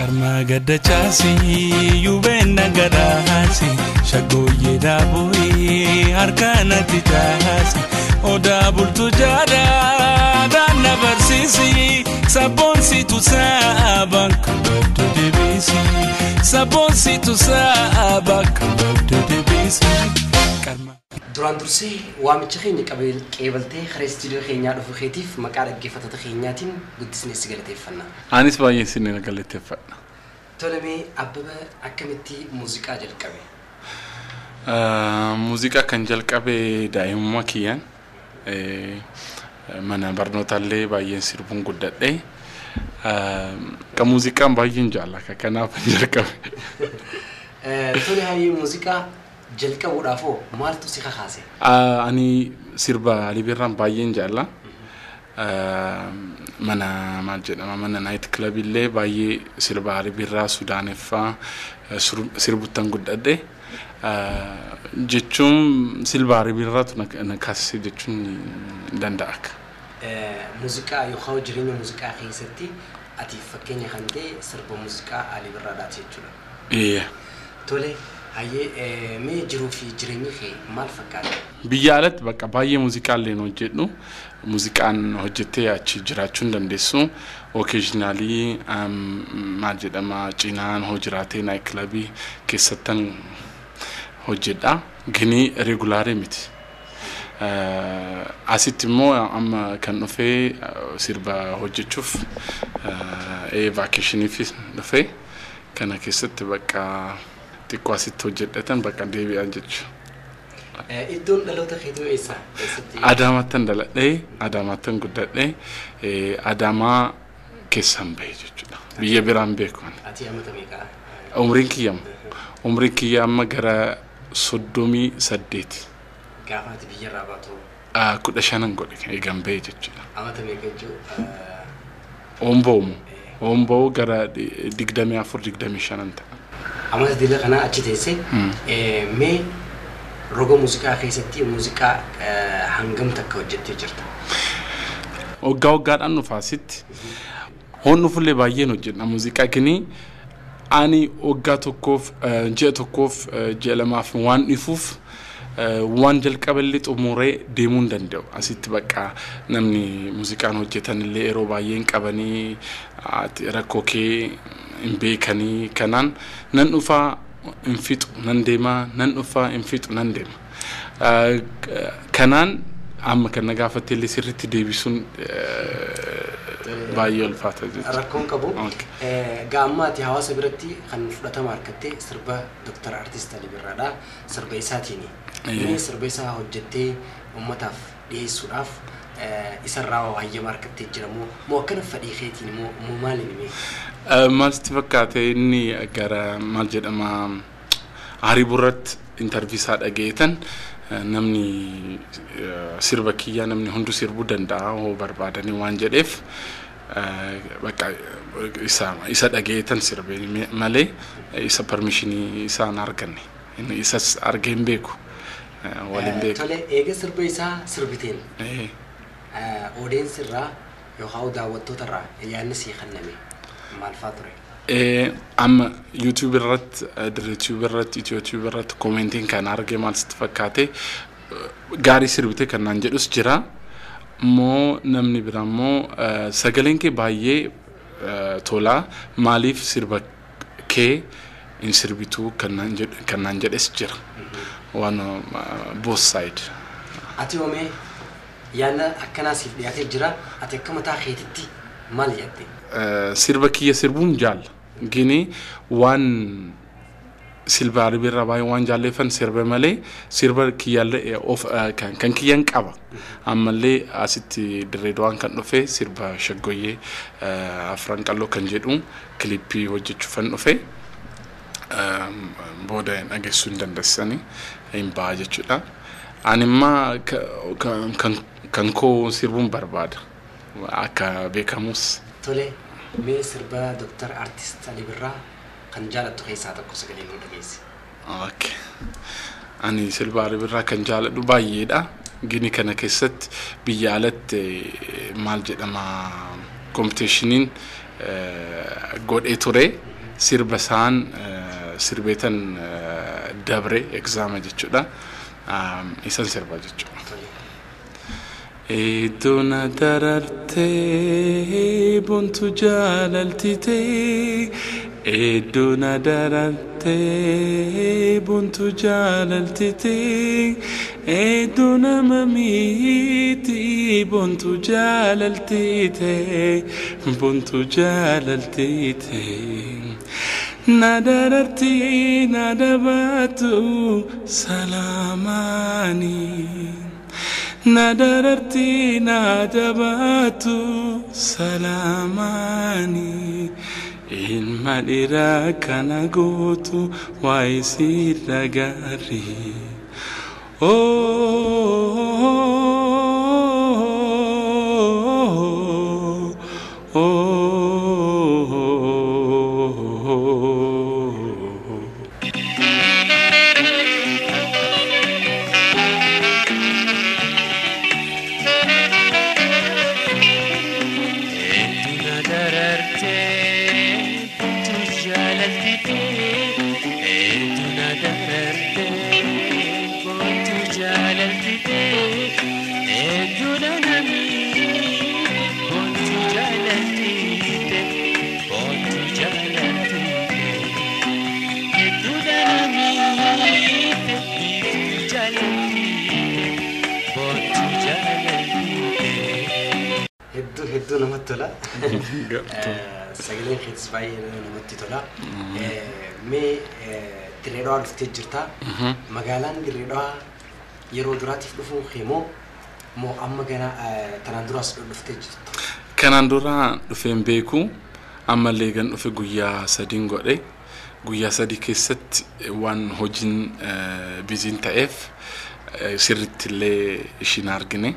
Karma gadda chasi yubena gadasi shagoye daboy arkana tijasi oda bultu jada dana barsisi sabonsi tu sabak to debisi sabonsi tu sabak to debisi karma duraan dursee waamicha keenya qabeeltee khare studio keenya dhufu keetiif maqaa dhaggeeffattoota keenyaatiin guddisnee si galateeffanna. Anis baay'ee sinne galateeffadha. Tolemee Abbaba akkamitti muuziqaa jalqabe? Muuziqaa kan jalqabe daa'imummaa kiyyaan mana barnootaallee baay'een sirbuun guddadhe. Ka muuziqaan baay'een jaallaka kanaaf jalqabe. Tole hayyee muuziqaa jalqabuudhaaf maaltu si kakaase? Ani sirba Ali Birraan baay'een jaalla. Mana maal jedhama mana night club illee baay'ee sirba Ali Birraa Sudaaneffaa sirbuuttan guddadhe. Jechuun sirba Ali Birraatu na kaasise jechuun danda'a. Muuziqaa yookaan jireenya muuziqaa keessatti ati fakkeenya kan ta'e sirba muuziqaa Ali Birraadhaati jechuudha. Tole hayyee mee jiruu fi jireenyi kee maal fakkaata? Biyya alatti bakka baay'ee muuziqaallee hojjedhu. Muuziqaan hojjettee achi jiraachuu dandeessu. Occasionally maal jedhama cinaan hojiraatee night club keessattan hojjedha. Gini regulaarii miti. Asitti immoo amma kan dhufee sirba hojjechuuf vacationif dhufee kana keessatti bakka xiqqoo asitti hojjedhatan bakka deebi'an jechuudha. Iddoon dhaloota keetii eessa? Adaamattan dhaladhee, Adaamattan guddadhee, Adaamaa keessan bahe jechuudha. Biyya biraan beeku. Ati ammata meeqa? Umriin kiyya amma gara 38. Gaafa ati biyya irraa baatu? 15 godhe eegan bahe jechuudha. Ammata meeqa jechuudha? Omboo gara 24-25 ta'a. Ammata dila kana achi teessee mee roga muuziqaa keessatti muuziqaa hangam takka hojjettee jirta? Waggaadhaan dhufaasitti honnu fuullee baay'een hojjedha muuziqaa kini ani waggaa tokkoof ji'a tokkoof ji'a lamaaf waan dhifuuf waan jalqaballee xumuree deemuu danda'u. Asitti bakka namni muuziqaan hojjetan illee yeroo baay'een qabanii rakkoo kee hin beekanii kanaan nan dhufaa infixu nan deema nan dhufaa infixu nan deema. Kanaan amma kan gaafatte illee sirriitti deebisuun baay'ee ulfaata jechuudha. Rakkoon qabu. Gaammaati hawaasa biratti kan fudhatama harkattee sirba Dr. Artist Ali Birraadha. Sirba isaatiini. Mee sirba isaa hojjettee uummataaf dhiyeessuudhaaf isarraa hayyama harkattee jira moo akkana fedhii keetiin moo maaliin mee? Maalti fakkaate inni gara maal jedhama Hariburratti interviisaa dhageetan namni sirba kiyyaa namni hundu sirbuu danda'a hoo barbaadanii waan jedheef bakka isa dhageetan sirbee malee isa permishinii isaan arganne inni isas argeen beeku waliin beeku. Tole eega sirba isaa sirbiteen odeessi irraa yookaan daawwattoota irraa yaadni sii kenname maal fa'aa ture? Amma YouTube irratti, YouTube irratti, YouTube irratti commenting kan arge maal sitti fakkaate gaarii sirbite kan naan jedhus jira. Moo namni biraa moo sagaleen kee baay'ee tola maaliif sirba kee in sirbituu kan naan jedhes jira. One both side. Ati oomee yaadna akkanaa siif dhiyaatee jira. Ati akka mataa keetitti maal yaadde? Sirba kiyya sirbuun jaalla. Gini waan sirba Ali Birraa baay'ee waan jaalleeffan sirba malee sirba kiyyaallee kan kiyyan qaba. Ammallee asitti Dirreedawaan kan dhufe sirba Shaggoyyee Afran Qalloo kan jedhu kilippii hojjechuufan dhufe booda dhageessuu hin dandeessanii hin ba'a jechuudha. Ani immoo kan koo sirbuun barbaada akka beekamus. Tole mee sirba Dr. Artist Ali Birraa kan jaalattu keessaa tokko sagalee nuu dhageessi. Okay. Ani sirba Ali Birraa kan jaaladhu baay'eedha. Gini kana keessatti biyya alatti maal jedhama competitionin godhee ture sirbasaan sirbeetan dabre exaama jechuudha isan sirba jechuudha. Iddoon darartee buntu jaalaltitee iddoon darartee buntu jaalaltitee iddoon mamiiti buntu jaalaltitee buntu jaalaltitee nadararti nadabatu salamani nadararti nadabatu salamani ilma dhiiraa kana gootu waa'isi dhagaari هدو نمتلا سجلين خيت سباي نمتلا مي تريدوا الفتجرتا مقالان تريدوا يرو دراتي فلفون خيمو مو أما جنا تنادراس الفتجرتا كان دورا دفين بيكو أما اللي كان في جويا سدين قولي جويا سدي كيست وان هوجين بيزين تاف سرت اللي شنارجني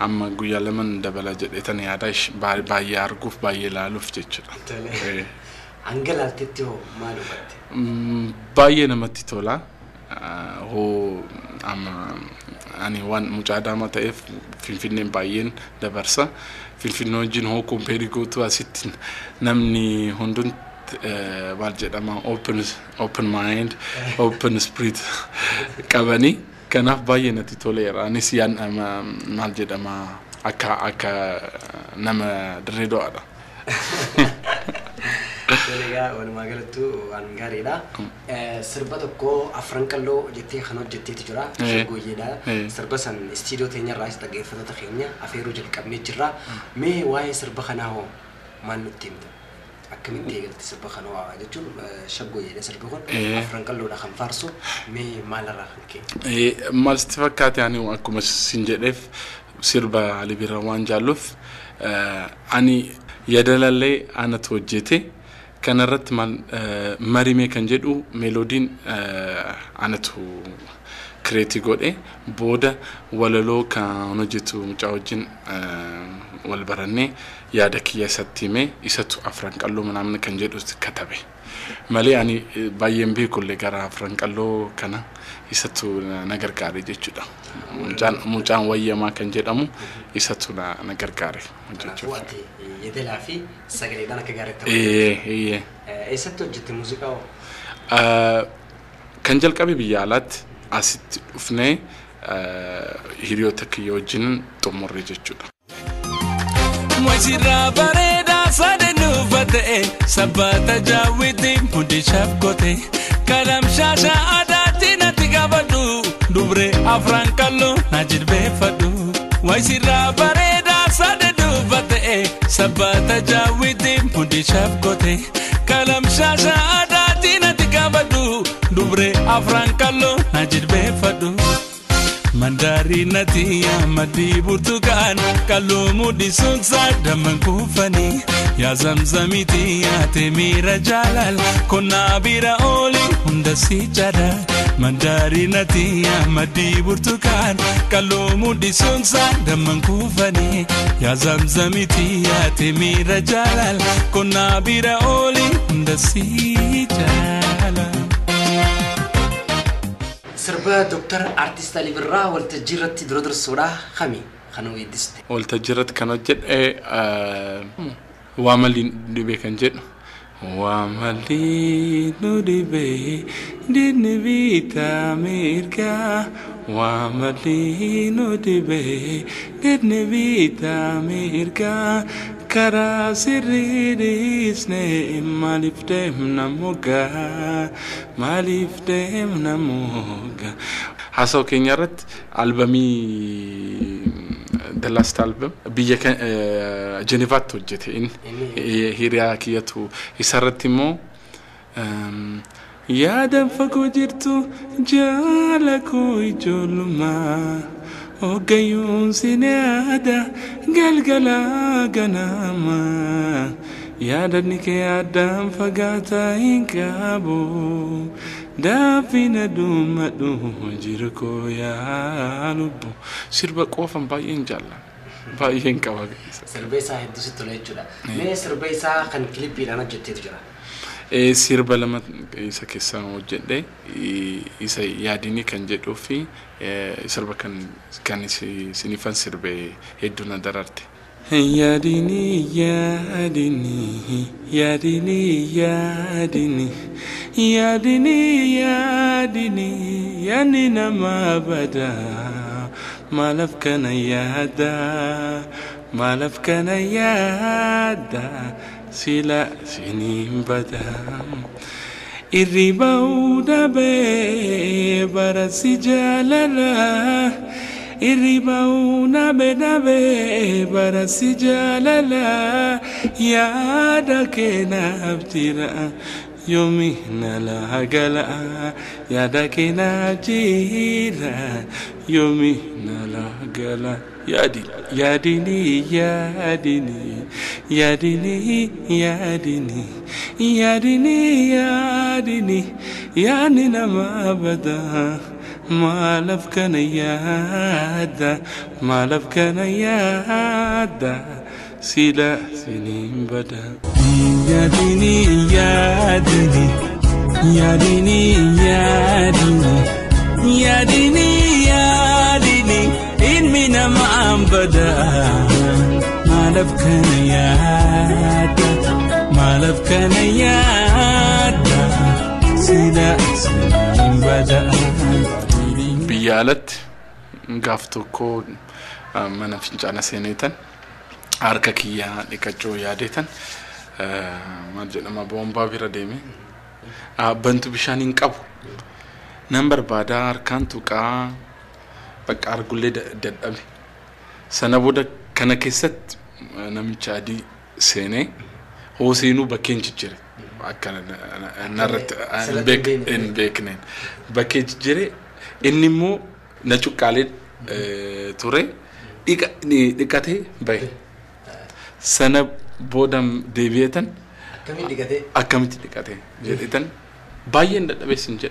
أما جويا لمن دبلا جدتان ياداش باي أرجوف باي لا لفتشر. أنجل التيتو ما لبت. باي نمتيتولا هو أما أني وان مجادا ما تعرف في بايين دبرسا في نوجين هو كومبيريكو تو أسيتين نمني هندون والجد أما open mind open spirit كابني كناف باي نتيتولير أني سيان أما مالجد أما أكا نما دريدو هذا. تلقى وانا ما قلتو عن غاريدا سربتكو افرنكلو جتي خنوت جتي تجرا شغو يدا سربسن استوديو تينيا رايس تاغي فتata خينيا افيرو جل قبني جرا مي واي سربخناو ما نتيم اكمن تيغل سربخناو اجتون شغو يدا سربخون افرنكلو دا خنفارسو مي مالرا خنكي مال استفكات يعني واكو سنجدف سربا علي بيروان جالوف اني يدلالي انا توجيتي كان رت مال مريمي كان جدو ميلودين أنا تو كريتي قولي بودا ولا لو كانوا جتو متعوجين والبرني يادك يا ستيمي يستو أفرنك اللو من عمنا كان جدو كتبه مالي يعني بايم بي كل جرا أفرنك اللو كنا يستو نجار كاري جتشودا مجان ويا ما كان جدامو يستو نجار كاري يدل في سجل دانا كجارة إيه ستو جت موسيقى كان جل كابي بيالات أسيت فني هيريو تكيوجين تمر جتشودا وزيرا بريدا سادنو فتة سبتا جاويتي مودي شافكوتي كلام شاشا أداتي نتيجابدو دوبري أفرانكالو نجد بفدو وزيرا بريدا سادنو فتة سبتا جاويتي مودي شافكوتي كلام شاشا أداتي نتيجابدو دوبري أفرانكالو نجد بفدو Mandari natia madi burtukan kalumu di sunsa daman kufani ya zamzamiti ya temira jalal kona bira oli hunda si jada mandari natia madi burtukan kalumu di sunsa daman kufani ya zamzamiti ya temira jalal kona bira oli hunda si jalal سربا دكتور ارتست ليبرا والتجرت درودر الصورة خمي خنو يدست والتجرت كانت جد وعمل دبي كان جد واملي ندبي دين بيتا ميركا واملي ندبي دين بيتا ميركا كرا سري ريسني مالفتهم نموغا مالفتهم نموغا حسو كينيرت ألبومي the last album بيا كان جنيفات توجتين هيريا كياتو يسرتيمو يا دم فكو جرتو جالكو يجولما وقيون سنادا قلقلا قناما يا دنك يا دم فقاتا إنكابو دافينا دوما دوما جيركو يا لبو سيربا قوفا باين جالا باين كواغ سربيسا هديش توليجودا مي سربيسا كان كليبي انا جتيت جرا سيربا لما إيسا كيسان وجده إيسا ياديني كان جدو في سربا كان سنفان سربا هدونا درارتي ياديني ياديني ياديني ياديني ياديني ياديني يعني نما بدا ما لفكنا يادا ما لفكنا يادا سلا سنين بدا الرباودا بي برسي جاللا الرباونا بنبي برسي جاللا يا دكنا ابتراء يومي نلا قلا يا دكنا جيرا يومي نلا قلا يا ديني يا ديني يا ديني يا ديني يا ديني يا ديني يا نينا ما بدا ما لفكنا يادا ما لفكنا يادا سيلا سنين بدا يا ديني يا ديني يا ديني يا ديني يا ديني يا ديني إن من ما بدا ما لفكنا يادا ما لفكنا يادا سيلا سنين بدا بيالت غافتو كو من فنجانا سينيتن أركاكيا لكجو ياديتن ما جنا ما بومبا بيرا ديمي بنتو بشانين كابو نمبر بادا أركان توكا بك أرجولي دبي سنبودا كنا كيست نمشادي سيني هو سينو بكين تجري أكنا نرت إن بيكنين بكين تجري إني مو نشوف كالي توري إكاتي باي سنة بودم ديفيتن أكمل ديكاتي جديتن باين ده بيسنجر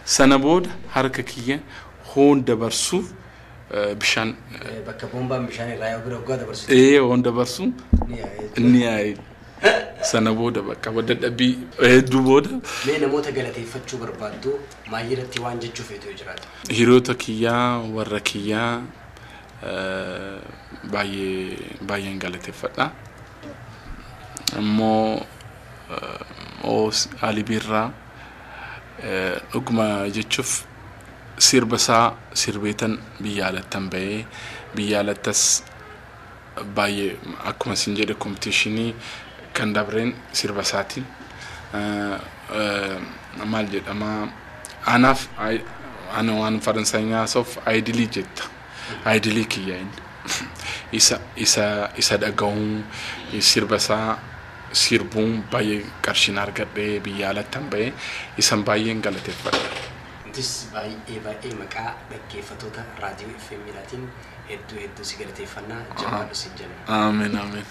سنة بود حركة هون دبرسو بشان بكبومبا بشان رايو بروكا دبرسو هون دبرسو نياي سنة بود بكبودة أبي دوبود مين موتا قالتي فتشو بربادو ما يرتي وانجي تشوفي توجرات هيروتا كيا وركيا باين قالتي فتا مو أوس علي بيرا أقوم جتشوف سير بسا سير بيتن بيالتن بيالتس باي أكما سنجري كومبتيشني كان دابرين سير بساتين مال جد أما أنا وان فرنسايا صوف أيدلي جد أيدلي كيان إسا دعون سير بسا سير بوم باي كارشينار كده بيالتن باي إسم باي إنغلتي فدا ديس باي مكا بكيفتوتا راديو FM ميلاتين هدو سيجرتي فنا جمال سجن آمين